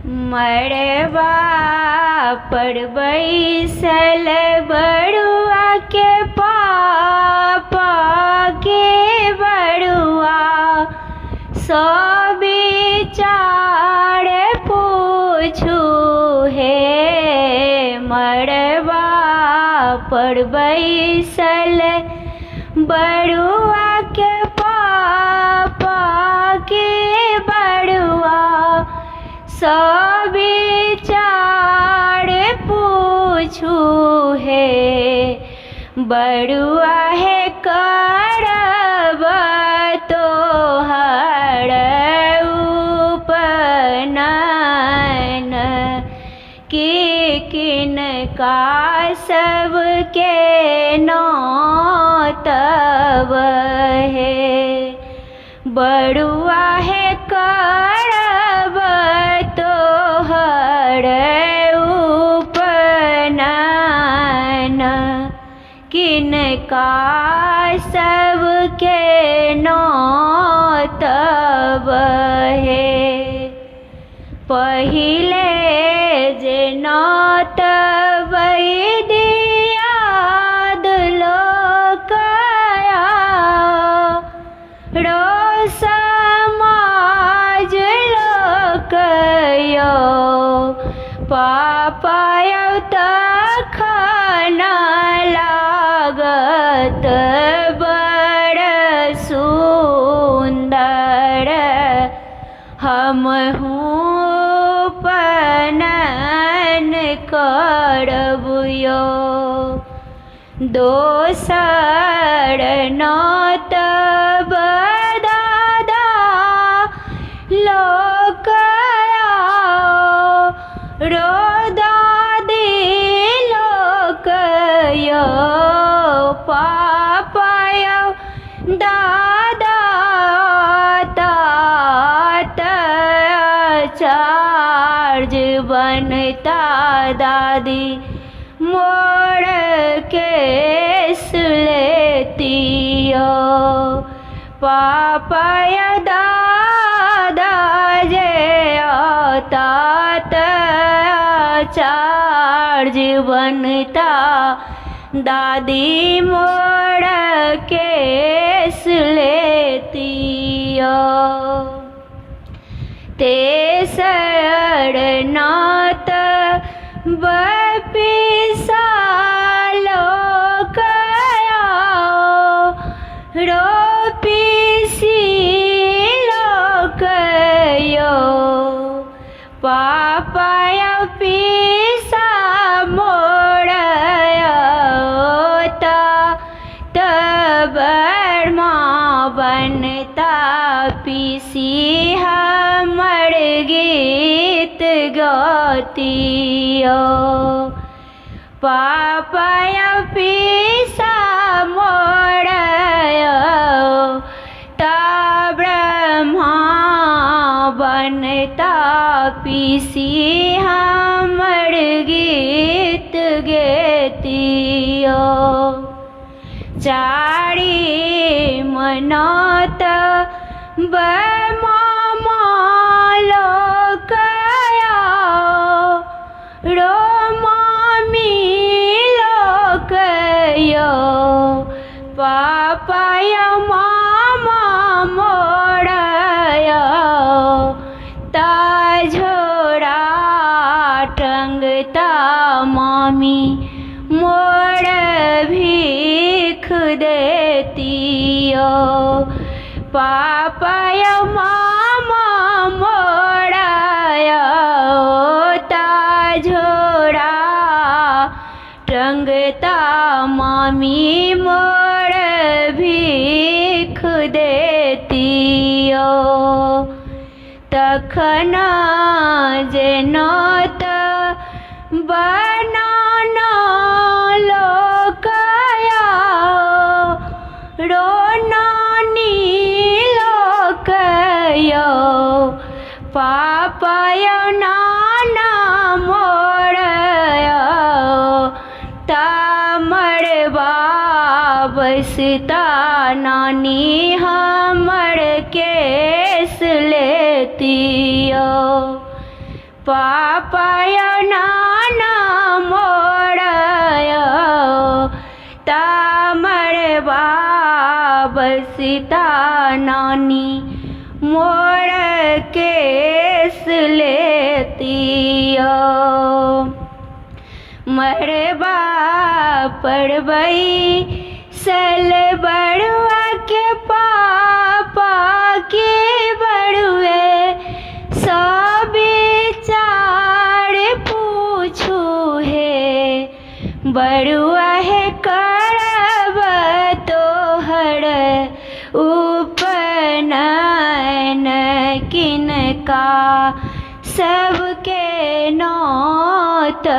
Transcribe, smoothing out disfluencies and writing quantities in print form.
मड़वा पर बैसल बड़ुआ के पापा के बड़ुआ सो विचार पूछू हे। मड़वा पर बैसल बड़ुआ के पापा के बड़ुआ सो विचार पूछू है। बड़ुआ है करब तोहर उपनयन के किनका सबके नौतब है। बड़ुआ है करब तोहर उपनयन किनका सबके नौतब है। पहिले जे नौतब दियाद लोकया रो समाज लोकयो पापायो तखन लागत बड़ सुंदर हमहूँ उपनयन करबुयो। दोसर नौतब दादा लोकया रो दादी लोकयो पापायो दादा तात चार्ज बनता दादी मोड़ केस लेतियो। पापाया दादा जे तात चार्ज बनता दादी मोड़ केस लेतियो। तेसर नौतब पिसा लोकया रो पिसी लोकयो पापाया पिसा मोड़यो तबर माँ बनता पिसी हमर गीत गतियो। पापाया पिसा मोड़यो ता ब्रह्मा बनता पिसी हमर गीत गेतियो। चारी मनौतब मामा लोकया रो मामी लोकयो पापाया मामा मोड़यो ता झोरा टंगता मामी मोड़ भीख देतियो। पापाया मामा मोड़यो ता झोरा टंगता मामी मोड़ भीख देतियो। तखन जे नौतब बनाना लोकया रो नानी लोकयो पापायो नाना मोड़यो ता मड़वा बसता नानी हमर केस लेतियो। पापाय नाना मोड़यो तामड़वा बसता नानी मोड़ केस लेतियो मरबा पड़बई सल बड़ुआ के पापा के बड़ुए सब चार पूछू है बड़ुआ है करब तोहर उपनयन किनका सबके नौतबयो।